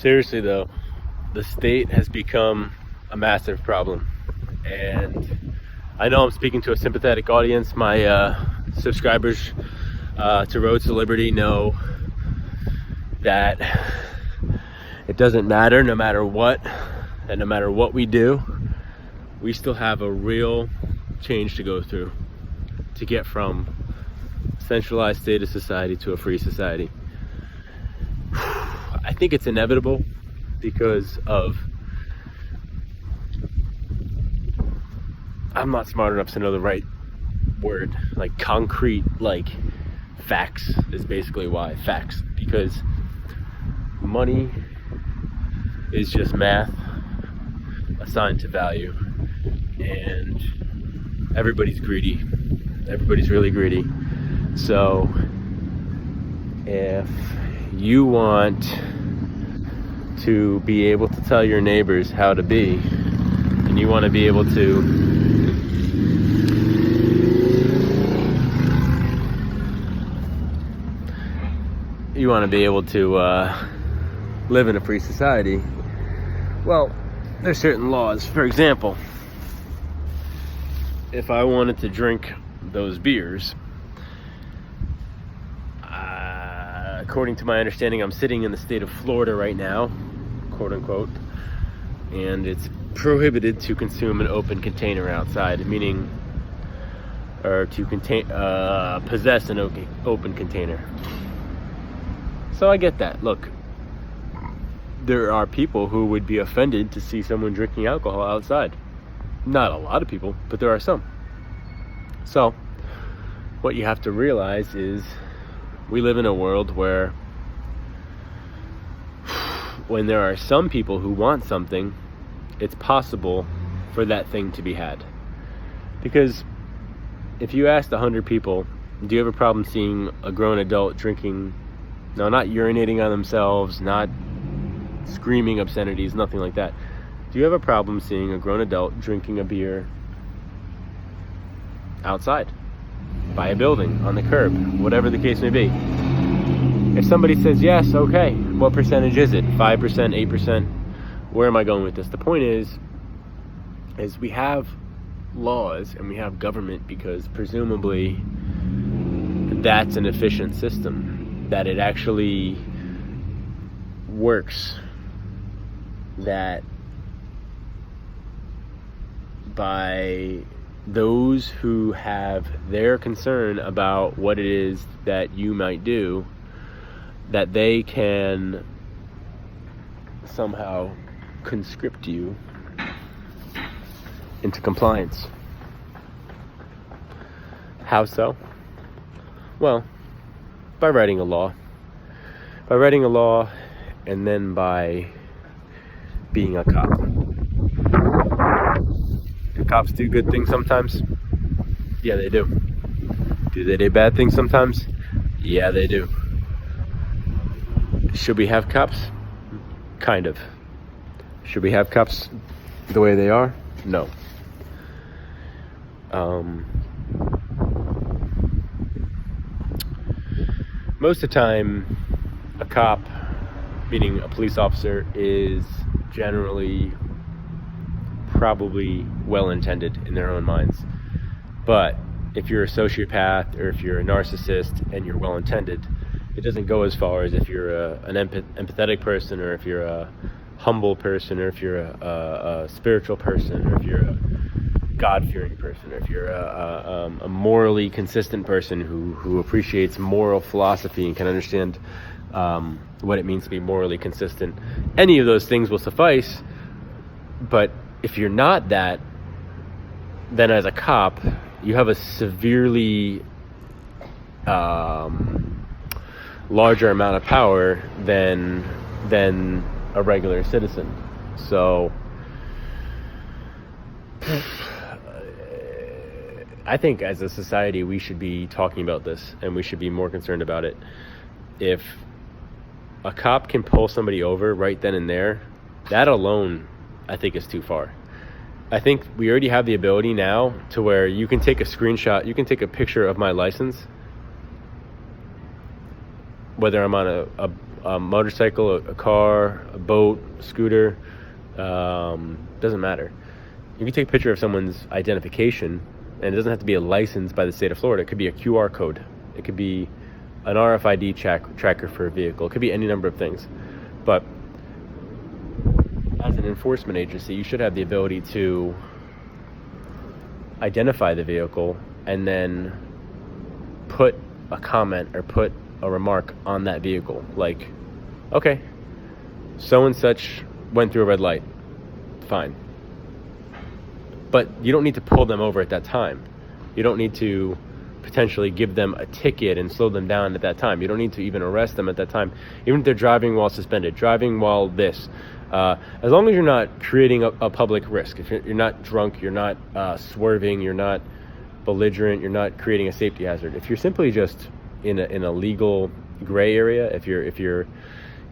Seriously though, the state has become a massive problem, and I know I'm speaking to a sympathetic audience. My subscribers to Roads to Liberty know that it doesn't matter, no matter what, and no matter what we do, we still have a real change to go through to get from a centralized state of society to a free society. I think it's inevitable because of, I'm not smart enough to know the right word, like concrete, like facts is basically why. Facts, because money is just math assigned to value, and everybody's greedy. Everybody's really greedy. So if you want to be able to tell your neighbors how to be, and you want to be able to live in a free society, well, there's certain laws. For example, if I wanted to drink those beers, according to my understanding, I'm sitting in the state of Florida right now, quote unquote, and it's prohibited to consume an open container outside, meaning, or to possess an open container. So I get that. Look, there are people who would be offended to see someone drinking alcohol outside. Not a lot of people, but there are some. So what you have to realize is we live in a world where when there are some people who want something, it's possible for that thing to be had. Because if you asked 100 people, do you have a problem seeing a grown adult drinking, no, not urinating on themselves, not screaming obscenities, nothing like that. Do you have a problem seeing a grown adult drinking a beer outside, by a building, on the curb, whatever the case may be? If somebody says yes, okay, what percentage is it? 5%, 8%? Where am I going with this? The point is we have laws and we have government because presumably that's an efficient system, that it actually works, that by those who have their concern about what it is that you might do, that they can somehow conscript you into compliance. How so? Well, by writing a law. By writing a law, and then by being a cop. Do cops do good things sometimes? Yeah, they do. Do they do bad things sometimes? Yeah, they do. Should we have cops? Kind of. Should we have cops the way they are? No. Most of the time, a cop, meaning a police officer, is generally probably well-intended in their own minds. But if you're a sociopath or if you're a narcissist and you're well-intended, it doesn't go as far as if you're an empathetic person, or if you're a humble person, or if you're a spiritual person, or if you're a God-fearing person, or if you're a morally consistent person who appreciates moral philosophy and can understand what it means to be morally consistent. Any of those things will suffice. But if you're not that, then as a cop, you have a severely larger amount of power than a regular citizen. So I think as a society we should be talking about this, and we should be more concerned about it. If a cop can pull somebody over right then and there, that alone I think is too far. I think we already have the ability now to where you can take a screenshot, you can take a picture of my license, whether I'm on motorcycle, a car, a boat, a scooter, doesn't matter. You can take a picture of someone's identification, and it doesn't have to be a license by the state of Florida. It could be a QR code. It could be an RFID tracker for a vehicle. It could be any number of things. But as an enforcement agency, you should have the ability to identify the vehicle and then put a comment or put a remark on that vehicle. Like, okay, so and such went through a red light. Fine. But you don't need to pull them over at that time. You don't need to potentially give them a ticket and slow them down at that time. You don't need to even arrest them at that time. Even if they're driving while suspended, driving while this. As long as you're not creating a public risk. If you're not drunk, you're not swerving, you're not belligerent, you're not creating a safety hazard. If you're simply just in a legal gray area, if you're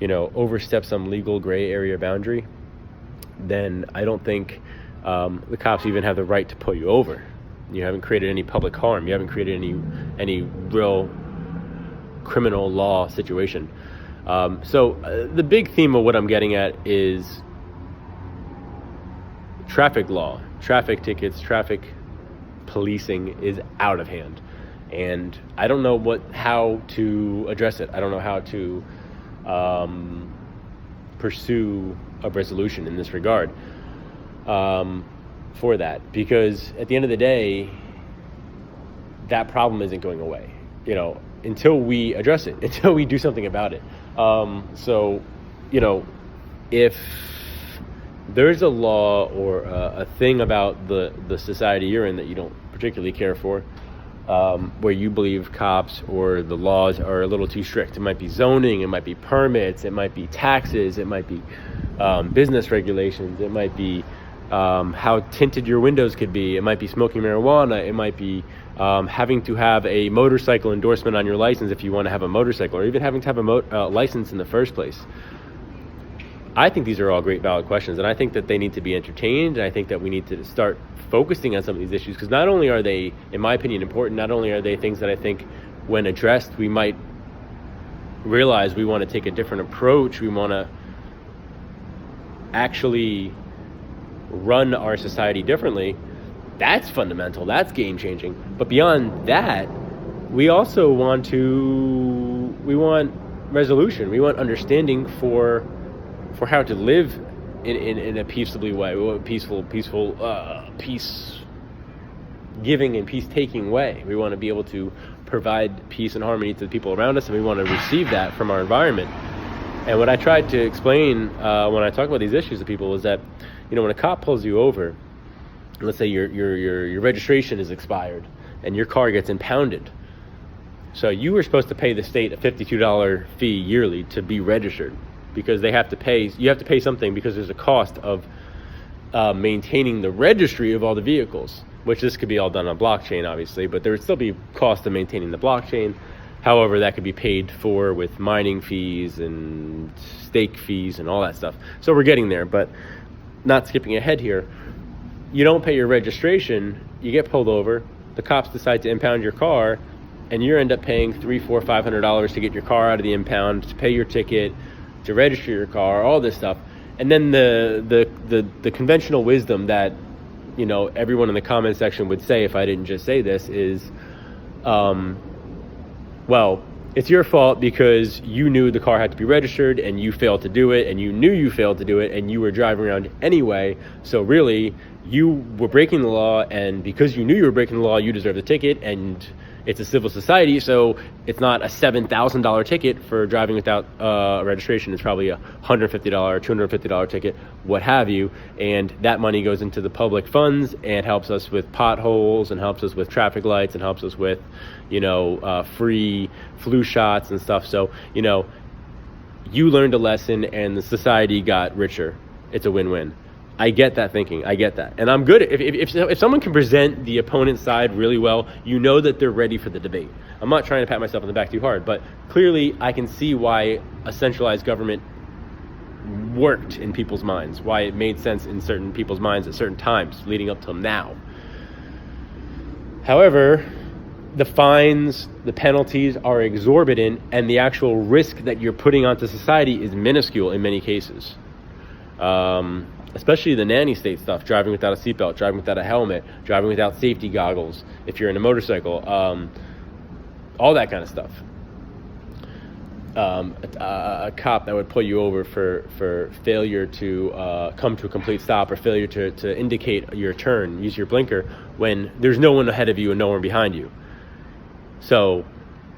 overstep some legal gray area boundary, then I don't think the cops even have the right to pull you over. You haven't created any public harm. You haven't created any real criminal law situation. So the big theme of what I'm getting at is traffic law, traffic tickets, traffic policing is out of hand. And I don't know how to address it. I don't know how to pursue a resolution in this regard for that. Because at the end of the day, that problem isn't going away, until we address it, until we do something about it. So, if there's a law or a thing about the society you're in that you don't particularly care for, where you believe cops or the laws are a little too strict. It might be zoning, it might be permits, it might be taxes, it might be business regulations, it might be how tinted your windows could be, it might be smoking marijuana, it might be having to have a motorcycle endorsement on your license if you want to have a motorcycle, or even having to have a license in the first place. I think these are all great valid questions, and I think that they need to be entertained, and I think that we need to start focusing on some of these issues, because not only are they, in my opinion, important, not only are they things that I think when addressed we might realize we want to take a different approach, we want to actually run our society differently. That's fundamental, that's game changing. But beyond that, we also want resolution, we want understanding for how to live in a peaceably way, peaceful, peace giving and peace taking way. We want to be able to provide peace and harmony to the people around us, and we want to receive that from our environment. And what I tried to explain when I talk about these issues to people is that, when a cop pulls you over, let's say your registration is expired and your car gets impounded. So you were supposed to pay the state a $52 fee yearly to be registered, because you have to pay something, because there's a cost of maintaining the registry of all the vehicles, which this could be all done on blockchain, obviously, but there would still be cost of maintaining the blockchain. However, that could be paid for with mining fees and stake fees and all that stuff. So we're getting there, but not skipping ahead here. You don't pay your registration, you get pulled over, the cops decide to impound your car, and you end up paying $300, $400, $500 to get your car out of the impound, to pay your ticket, to register your car, all this stuff. And then the conventional wisdom that everyone in the comment section would say if I didn't just say this is, well, it's your fault because you knew the car had to be registered and you failed to do it, and you knew you failed to do it, and you were driving around anyway. So really, you were breaking the law, and because you knew you were breaking the law, you deserve the ticket, and it's a civil society, so it's not a $7,000 ticket for driving without registration. It's probably a $150, $250 ticket, what have you, and that money goes into the public funds and helps us with potholes and helps us with traffic lights and helps us with, free flu shots and stuff. So, you learned a lesson and the society got richer. It's a win-win. I get that thinking. I get that. And I'm good. If someone can present the opponent's side really well, that they're ready for the debate. I'm not trying to pat myself on the back too hard, but clearly I can see why a centralized government worked in people's minds, why it made sense in certain people's minds at certain times leading up till now. However, the fines, the penalties are exorbitant, and the actual risk that you're putting onto society is minuscule in many cases. Especially the nanny state stuff, driving without a seatbelt, driving without a helmet, driving without safety goggles, if you're in a motorcycle, all that kind of stuff. A cop that would pull you over for failure to come to a complete stop, or failure to indicate your turn, use your blinker, when there's no one ahead of you and no one behind you. So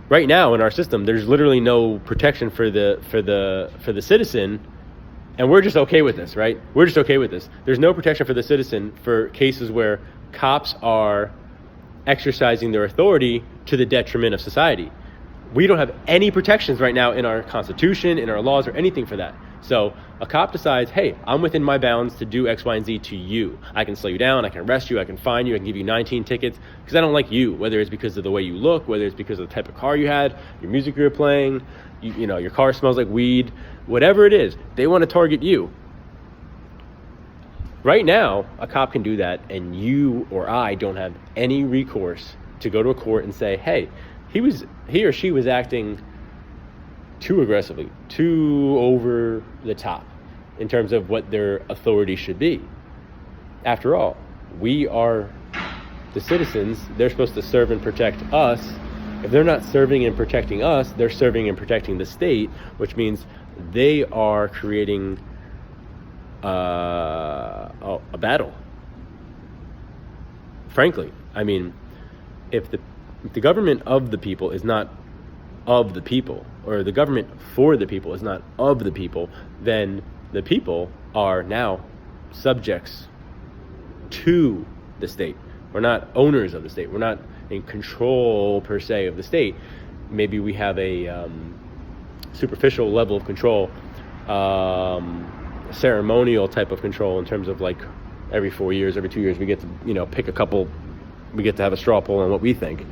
right now in our system, there's literally no protection for the citizen, and we're just okay with this, right? We're just okay with this. There's no protection for the citizen for cases where cops are exercising their authority to the detriment of society. We don't have any protections right now in our Constitution, in our laws, or anything for that. So a cop decides, hey, I'm within my bounds to do X, Y, and Z to you. I can slow you down, I can arrest you, I can fine you, I can give you 19 tickets because I don't like you, whether it's because of the way you look, whether it's because of the type of car you had, your music you were playing, you know, your car smells like weed, whatever it is, they want to target you. Right now, a cop can do that, and you or I don't have any recourse to go to a court and say, hey, he or she was acting too aggressively, too over the top in terms of what their authority should be. After all, we are the citizens. They're supposed to serve and protect us. If they're not serving and protecting us, they're serving and protecting the state, which means they are creating a battle. Frankly, I mean, if the government of the people is not of the people, or the government for the people is not of the people, then the people are now subjects to the state. We're not owners of the state. We're not in control per se of the state. Maybe we have a superficial level of control, ceremonial type of control, in terms of like every 4 years, every 2 years, we get to, you know, pick a couple, we get to have a straw poll on what we think.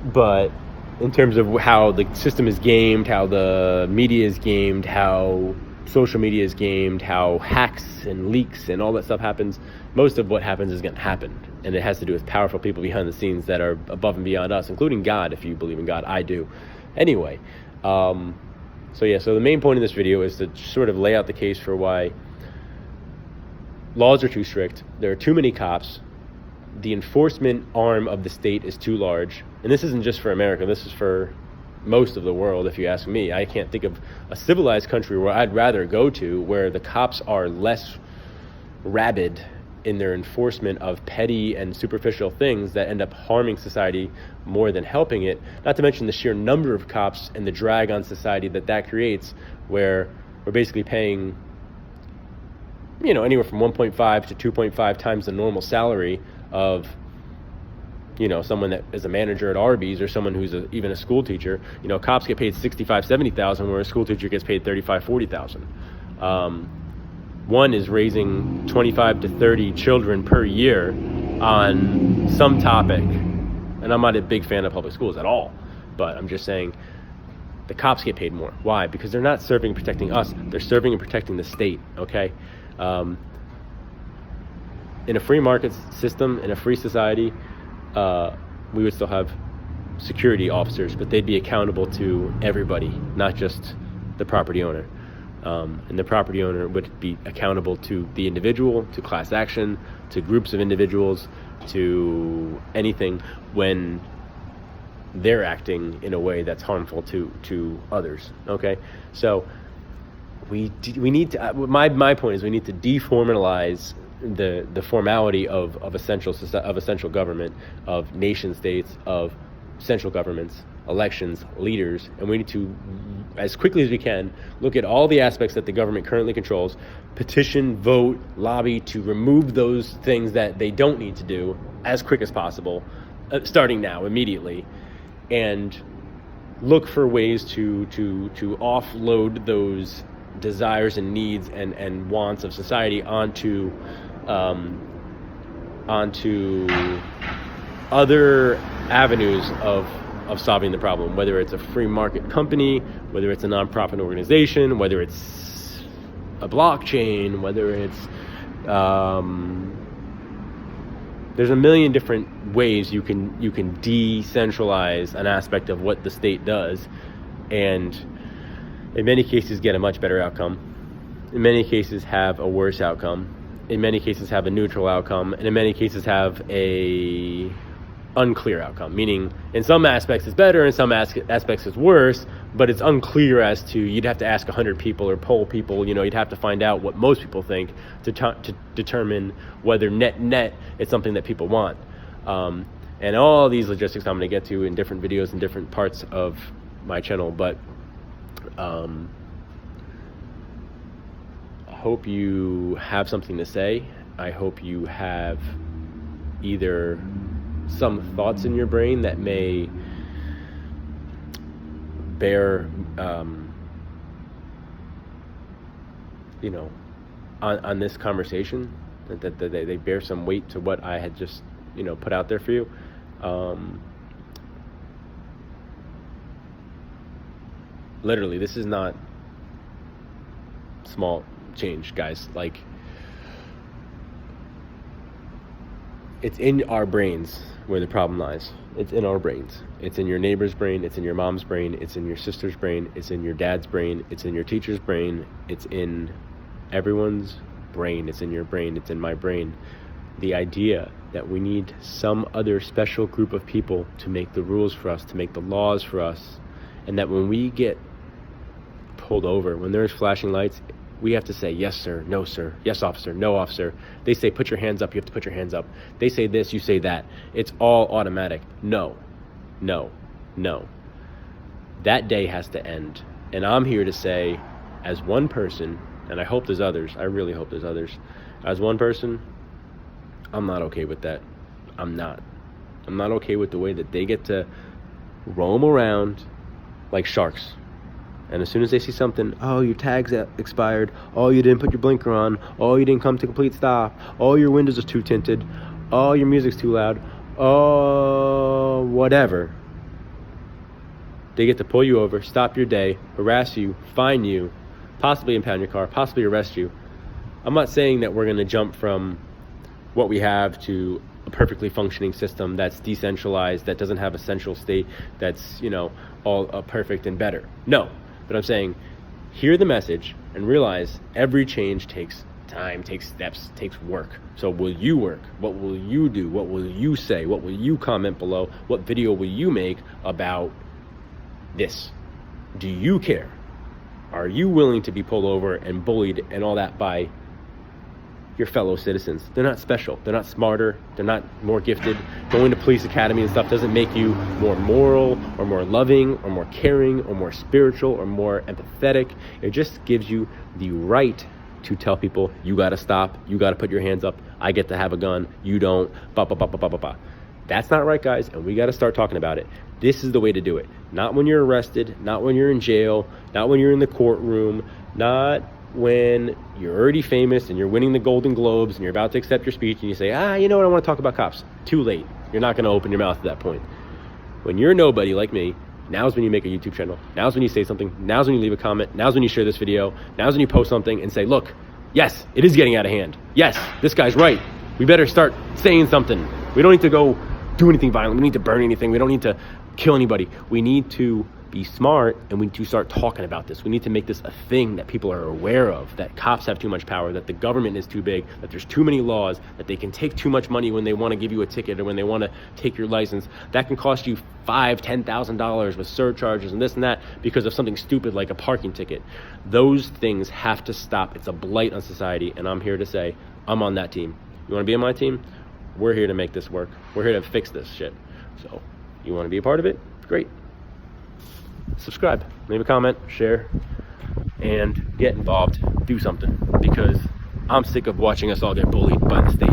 But in terms of how the system is gamed, how the media is gamed, how social media is gamed, how hacks and leaks and all that stuff happens, most of what happens is going to happen. And it has to do with powerful people behind the scenes that are above and beyond us, including God, if you believe in God. I do. Anyway, so the main point of this video is to sort of lay out the case for why laws are too strict, there are too many cops, the enforcement arm of the state is too large. And this isn't just for America, this is for most of the world, if you ask me. I can't think of a civilized country where I'd rather go to where the cops are less rabid in their enforcement of petty and superficial things that end up harming society more than helping it. Not to mention the sheer number of cops and the drag on society that creates, where we're basically paying, you know, anywhere from 1.5 to 2.5 times the normal salary of, you know, someone that is a manager at Arby's, or someone who's even a school teacher. You know, cops get paid $65,000, $70,000, where a school teacher gets paid $35,000, $40,000. One is raising 25 to 30 children per year on some topic. And I'm not a big fan of public schools at all, but I'm just saying the cops get paid more. Why? Because they're not serving and protecting us, they're serving and protecting the state, okay? In a free market system, in a free society, we would still have security officers, but they'd be accountable to everybody, not just the property owner. And the property owner would be accountable to the individual, to class action, to groups of individuals, to anything when they're acting in a way that's harmful to others. Okay, so we need to. My point is, we need to deformalize the formality of essential government, of nation states, of central governments, elections, leaders, and we need to, as quickly as we can, look at all the aspects that the government currently controls, petition, vote, lobby to remove those things that they don't need to do as quick as possible, starting now, immediately, and look for ways to offload those desires and needs and wants of society onto other avenues of solving the problem, whether it's a free market company, whether it's a nonprofit organization, whether it's a blockchain, whether it's There's a million different ways you can decentralize an aspect of what the state does, and in many cases get a much better outcome. In many cases have a worse outcome. In many cases have a neutral outcome, and in many cases have a unclear outcome, meaning in some aspects it's better, in some aspects it's worse, but it's unclear as to, you'd have to ask 100 people or poll people, you'd have to find out what most people think to determine whether net it's something that people want. And all these logistics I'm going to get to in different videos in different parts of my channel, but I hope you have something to say. I hope you have either some thoughts in your brain that may bear, on this conversation, that they bear some weight to what I had just, put out there for you. Literally, this is not small change, guys. Like, it's in our brains where the problem lies. It's in our brains. It's in your neighbor's brain. It's in your mom's brain. It's in your sister's brain. It's in your dad's brain. It's in your teacher's brain. It's in everyone's brain. It's in your brain. It's in my brain. The idea that we need some other special group of people to make the rules for us, to make the laws for us, and that when we get pulled over, when there's flashing lights, we have to say, yes, sir, no, sir, yes, officer, no, officer. They say, put your hands up, you have to put your hands up. They say this, you say that. It's all automatic. No. That day has to end. And I'm here to say, as one person, and I hope there's others, I really hope there's others, as one person, I'm not okay with that. I'm not okay with the way that they get to roam around like sharks. And as soon as they see something, oh, your tag's expired, oh, you didn't put your blinker on, oh, you didn't come to complete stop, oh, your windows are too tinted, oh, your music's too loud, oh, whatever. They get to pull you over, stop your day, harass you, fine you, possibly impound your car, possibly arrest you. I'm not saying that we're going to jump from what we have to a perfectly functioning system that's decentralized, that doesn't have a central state that's, all perfect and better. No. But I'm saying, hear the message and realize every change takes time, takes steps, takes work. So will you work? What will you do? What will you say? What will you comment below? What video will you make about this? Do you care? Are you willing to be pulled over and bullied and all that by your fellow citizens? They're not special. They're not smarter. They're not more gifted. Going to police academy and stuff doesn't make you more moral or more loving or more caring or more spiritual or more empathetic. It just gives you the right to tell people, you got to stop. You got to put your hands up. I get to have a gun. You don't. That's not right, guys. And we got to start talking about it. This is the way to do it. Not when you're arrested. Not when you're in jail. Not when you're in the courtroom. Not when you're already famous and you're winning the Golden Globes and you're about to accept your speech and you say, you know what, I want to talk about cops. Too late. You're not going to open your mouth at that point. When you're nobody like me, now's when you make a YouTube channel. Now's when you say something. Now's when you leave a comment. Now's when you share this video. Now's when you post something and say, look, yes, it is getting out of hand. Yes, this guy's right. We better start saying something. We don't need to go do anything violent. We don't need to burn anything. We don't need to kill anybody. We need to be smart, and we need to start talking about this. We need to make this a thing that people are aware of, that cops have too much power, that the government is too big, that there's too many laws, that they can take too much money when they want to give you a ticket or when they want to take your license. That can cost you $5,000, $10,000 with surcharges and this and that because of something stupid like a parking ticket. Those things have to stop. It's a blight on society, and I'm here to say I'm on that team. You want to be on my team? We're here to make this work. We're here to fix this shit. So you want to be a part of it? Great. Subscribe, leave a comment, share, and get involved. Do something, because I'm sick of watching us all get bullied by the state.